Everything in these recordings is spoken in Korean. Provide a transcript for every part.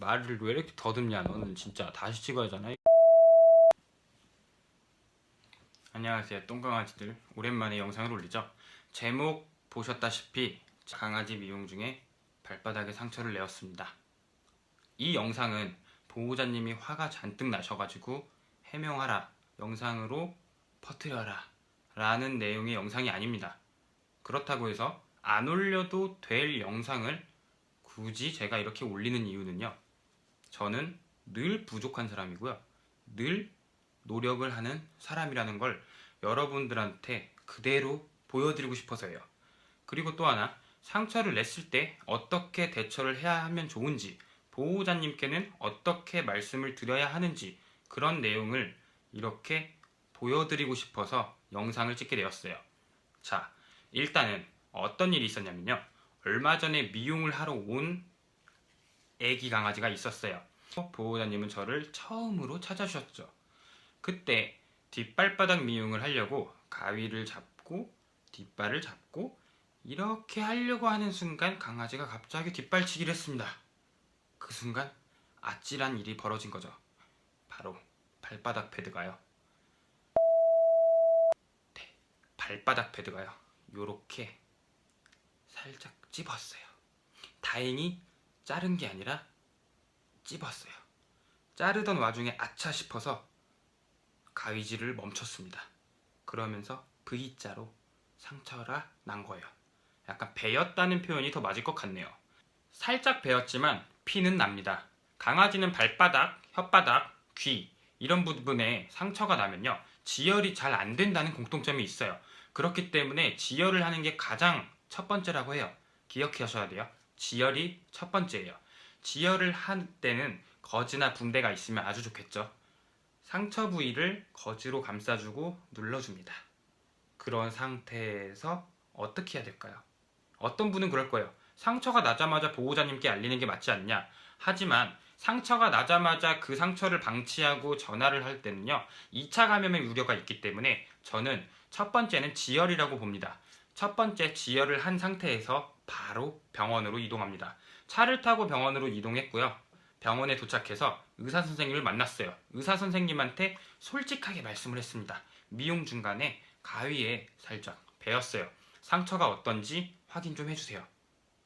말을 왜 이렇게 더듬냐. 너는 진짜 다시 찍어야 하잖아. 안녕하세요 똥강아지들, 오랜만에 영상을 올리죠. 제목 보셨다시피 강아지 미용 중에 발바닥에 상처를 내었습니다. 이 영상은 보호자님이 화가 잔뜩 나셔가지고 해명하라, 영상으로 퍼뜨려라 라는 내용의 영상이 아닙니다. 그렇다고 해서 안 올려도 될 영상을 굳이 제가 이렇게 올리는 이유는요, 저는 늘 부족한 사람이고요, 늘 노력을 하는 사람이라는 걸 여러분들한테 그대로 보여드리고 싶어서예요. 그리고 또 하나, 상처를 냈을 때 어떻게 대처를 해야 하면 좋은지, 보호자님께는 어떻게 말씀을 드려야 하는지, 그런 내용을 이렇게 보여드리고 싶어서 영상을 찍게 되었어요. 자, 일단은 어떤 일이 있었냐면요, 얼마 전에 미용을 하러 온 애기 강아지가 있었어요. 보호자님은 저를 처음으로 찾아주셨죠. 그때 뒷발바닥 미용을 하려고 가위를 잡고 뒷발을 잡고 이렇게 하려고 하는 순간 강아지가 갑자기 뒷발치기를 했습니다. 그 순간 아찔한 일이 벌어진 거죠. 바로 발바닥 패드가요. 네, 발바닥 패드가요, 요렇게 살짝 찝었어요. 다행히 자른 게 아니라 찝었어요. 자르던 와중에 아차 싶어서 가위질을 멈췄습니다. 그러면서 V자로 상처가 난 거예요. 약간 베었다는 표현이 더 맞을 것 같네요. 살짝 베었지만 피는 납니다. 강아지는 발바닥, 혓바닥, 귀 이런 부분에 상처가 나면요, 지혈이 잘 안 된다는 공통점이 있어요. 그렇기 때문에 지혈을 하는 게 가장 첫 번째라고 해요. 기억하셔야 돼요. 지혈이 첫 번째예요. 지혈을 할 때는 거즈나 붕대가 있으면 아주 좋겠죠. 상처 부위를 거즈로 감싸주고 눌러줍니다. 그런 상태에서 어떻게 해야 될까요? 어떤 분은 그럴 거예요. 상처가 나자마자 보호자님께 알리는 게 맞지 않냐? 하지만 상처가 나자마자 그 상처를 방치하고 전화를 할 때는요, 2차 감염의 우려가 있기 때문에 저는 첫 번째는 지혈이라고 봅니다. 첫 번째 지혈을 한 상태에서 바로 병원으로 이동합니다. 차를 타고 병원으로 이동했고요. 병원에 도착해서 의사선생님을 만났어요. 의사선생님한테 솔직하게 말씀을 했습니다. 미용 중간에 가위에 살짝 베었어요. 상처가 어떤지 확인 좀 해주세요.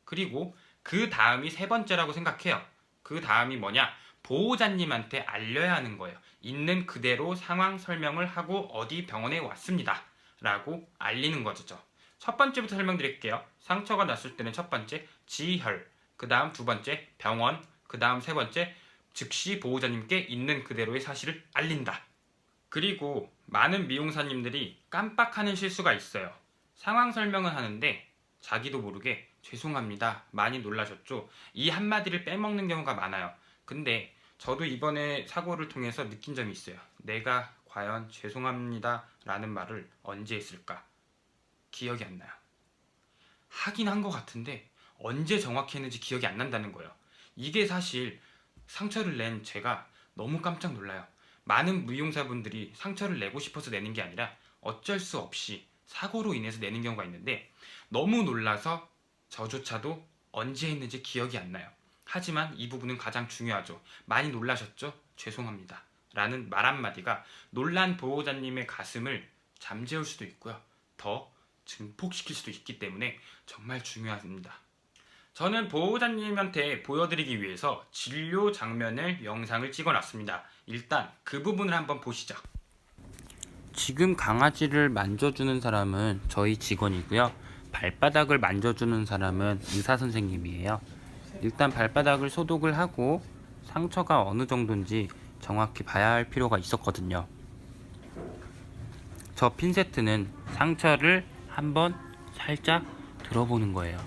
그리고 그 다음이 세 번째라고 생각해요. 그 다음이 뭐냐? 보호자님한테 알려야 하는 거예요. 있는 그대로 상황 설명을 하고 어디 병원에 왔습니다 라고 알리는 거죠. 첫 번째부터 설명드릴게요. 상처가 났을 때는 첫 번째 지혈, 그 다음 두 번째 병원, 그 다음 세 번째 즉시 보호자님께 있는 그대로의 사실을 알린다. 그리고 많은 미용사님들이 깜빡하는 실수가 있어요. 상황 설명을 하는데 자기도 모르게 죄송합니다, 많이 놀라셨죠? 이 한마디를 빼먹는 경우가 많아요. 근데 저도 이번에 사고를 통해서 느낀 점이 있어요. 내가 과연 죄송합니다 라는 말을 언제 했을까? 기억이 안 나요. 하긴 한 것 같은데 언제 정확히 했는지 기억이 안 난다는 거예요. 이게 사실 상처를 낸 제가 너무 깜짝 놀라요. 많은 미용사분들이 상처를 내고 싶어서 내는 게 아니라 어쩔 수 없이 사고로 인해서 내는 경우가 있는데, 너무 놀라서 저조차도 언제 했는지 기억이 안 나요. 하지만 이 부분은 가장 중요하죠. 많이 놀라셨죠? 죄송합니다 라는 말 한마디가 놀란 보호자님의 가슴을 잠재울 수도 있고요, 더 증폭시킬 수도 있기 때문에 정말 중요합니다. 저는 보호자님한테 보여드리기 위해서 진료 장면을 영상을 찍어놨습니다. 일단 그 부분을 한번 보시죠. 지금 강아지를 만져주는 사람은 저희 직원이고요, 발바닥을 만져주는 사람은 의사 선생님이에요. 일단 발바닥을 소독을 하고 상처가 어느 정도인지 정확히 봐야 할 필요가 있었거든요. 저 핀세트는 상처를 한번 살짝 들어보는 거예요.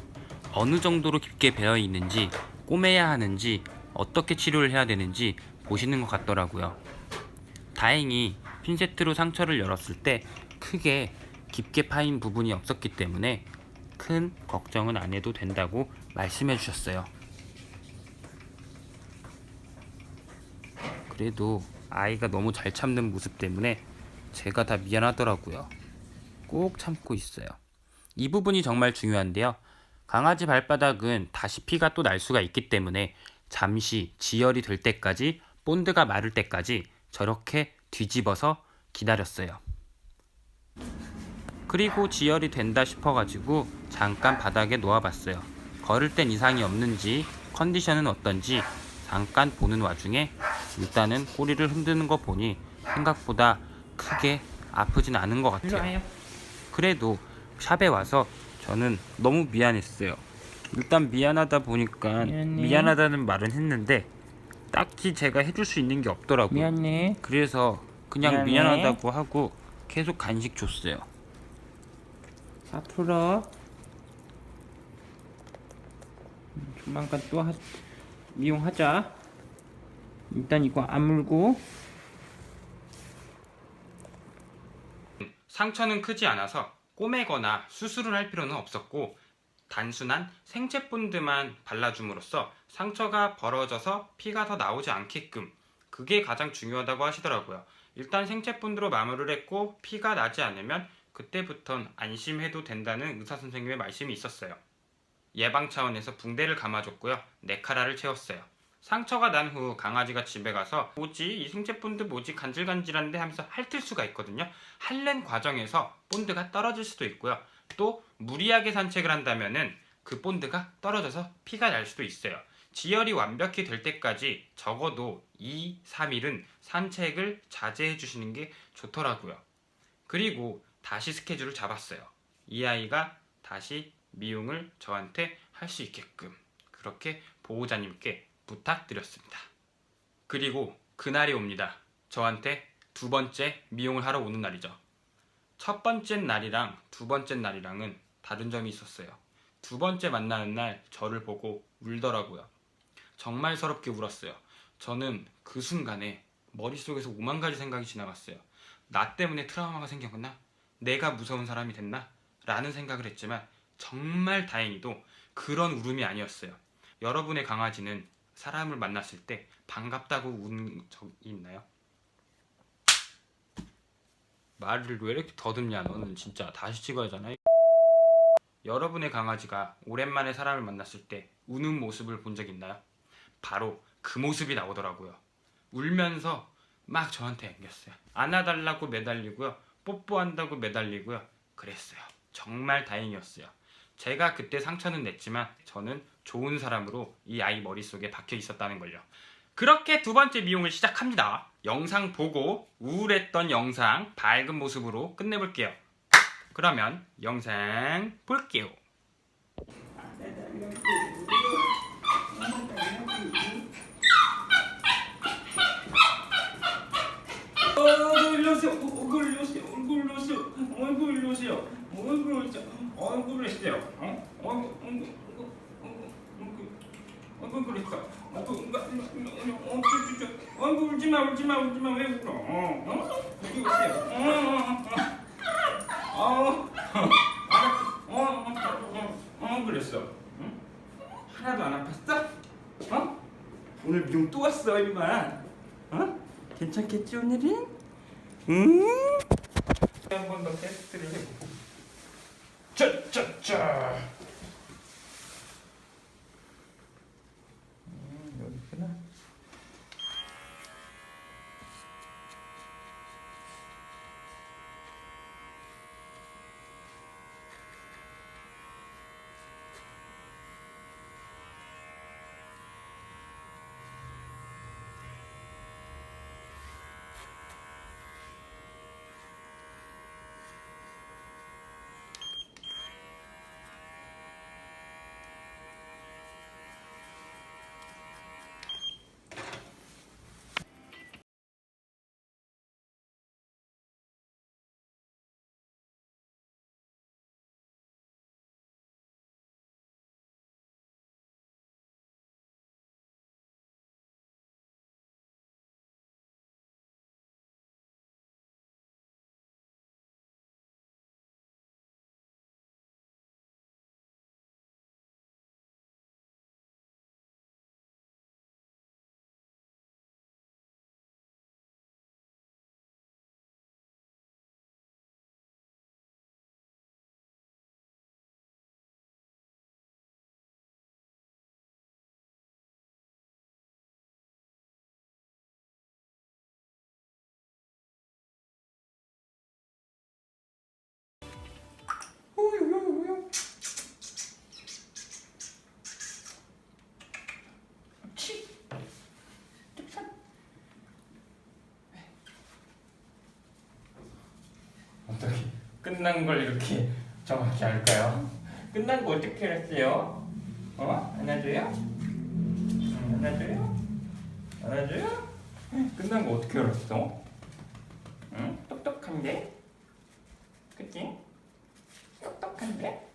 어느 정도로 깊게 베어 있는지, 꼬매야 하는지, 어떻게 치료를 해야 되는지 보시는 것 같더라고요. 다행히 핀세트로 상처를 열었을 때 크게 깊게 파인 부분이 없었기 때문에 큰 걱정은 안 해도 된다고 말씀해 주셨어요. 그래도 아이가 너무 잘 참는 모습 때문에 제가 다 미안하더라고요. 꼭 참고 있어요. 이 부분이 정말 중요한데요, 강아지 발바닥은 다시 피가 또 날 수가 있기 때문에 잠시 지혈이 될 때까지, 본드가 마를 때까지 저렇게 뒤집어서 기다렸어요. 그리고 지혈이 된다 싶어가지고 잠깐 바닥에 놓아봤어요. 걸을 땐 이상이 없는지, 컨디션은 어떤지 잠깐 보는 와중에 일단은 꼬리를 흔드는 거 보니 생각보다 크게 아프진 않은 것 같아요. 그래도 샵에 와서 저는 너무 미안했어요. 일단 미안하다 보니까 미안하다는 말은 했는데 딱히 제가 해줄 수 있는 게 없더라고요. 미안해. 그래서 그냥 미안해. 미안하다고 하고 계속 간식 줬어요. 앞으로 조만간 또 미용하자. 일단 이거 안 물고. 상처는 크지 않아서 꼬매거나 수술을 할 필요는 없었고, 단순한 생체 본드만 발라줌으로써 상처가 벌어져서 피가 더 나오지 않게끔, 그게 가장 중요하다고 하시더라고요. 일단 생체 본드로 마무리를 했고 피가 나지 않으면 그때부턴 안심해도 된다는 의사 선생님의 말씀이 있었어요. 예방 차원에서 붕대를 감아줬고요. 네카라를 채웠어요. 상처가 난 후 강아지가 집에 가서 뭐지? 이 생체 본드 뭐지? 간질간질한데 하면서 핥을 수가 있거든요. 핥는 과정에서 본드가 떨어질 수도 있고요. 또 무리하게 산책을 한다면은 그 본드가 떨어져서 피가 날 수도 있어요. 지혈이 완벽히 될 때까지 적어도 2, 3일은 산책을 자제해 주시는 게 좋더라고요. 그리고 다시 스케줄을 잡았어요. 이 아이가 다시 미용을 저한테 할 수 있게끔 그렇게 보호자님께 부탁드렸습니다. 그리고 그날이 옵니다. 저한테 두 번째 미용을 하러 오는 날이죠. 첫 번째 날이랑 두 번째 날이랑은 다른 점이 있었어요. 두 번째 만나는 날 저를 보고 울더라고요. 정말 서럽게 울었어요. 저는 그 순간에 머릿속에서 5만 가지 생각이 지나갔어요. 나 때문에 트라우마가 생겼나? 내가 무서운 사람이 됐나? 라는 생각을 했지만 정말 다행히도 그런 울음이 아니었어요. 여러분의 강아지는 사람을 만났을 때 반갑다고 우는 적이 있나요? 말을 왜 이렇게 더듬냐? 너는 진짜 다시 찍어야 하잖아. 여러분의 강아지가 오랜만에 사람을 만났을 때 우는 모습을 본 적 있나요? 바로 그 모습이 나오더라고요. 울면서 막 저한테 앵겼어요. 안아달라고 매달리고요. 뽀뽀한다고 매달리고요. 그랬어요. 정말 다행이었어요. 제가 그때 상처는 냈지만 저는 좋은 사람으로 이 아이 머릿속에 박혀 있었다는 걸요. 그렇게 두 번째 미용을 시작합니다. 영상 보고 우울했던 영상 밝은 모습으로 끝내볼게요. 그러면 영상 볼게요. 얼굴 오세요. 얼굴 오세요. 얼굴 오세요. 얼굴 오세요. 얼굴 오세요. 얼굴 오세요. 얼굴 그랬어. 얼굴 울지마 울지마 울지마 왜 울어? 여기 오세요. 그랬어. 응? 하나도 안 아팠어? 오늘 미용 또 왔어 임마. 괜찮겠지 오늘은? 응? 한 번 더 테스트를 해보고. 짜짜짜. 여기구나. 끝난 걸 이렇게 정확히 알까요? 끝난 거 어떻게 알았어요? 안아줘요? 안아줘요? 안아줘요? 끝난 거 어떻게 알았어? 응? 똑똑한데? 그치? 똑똑한데?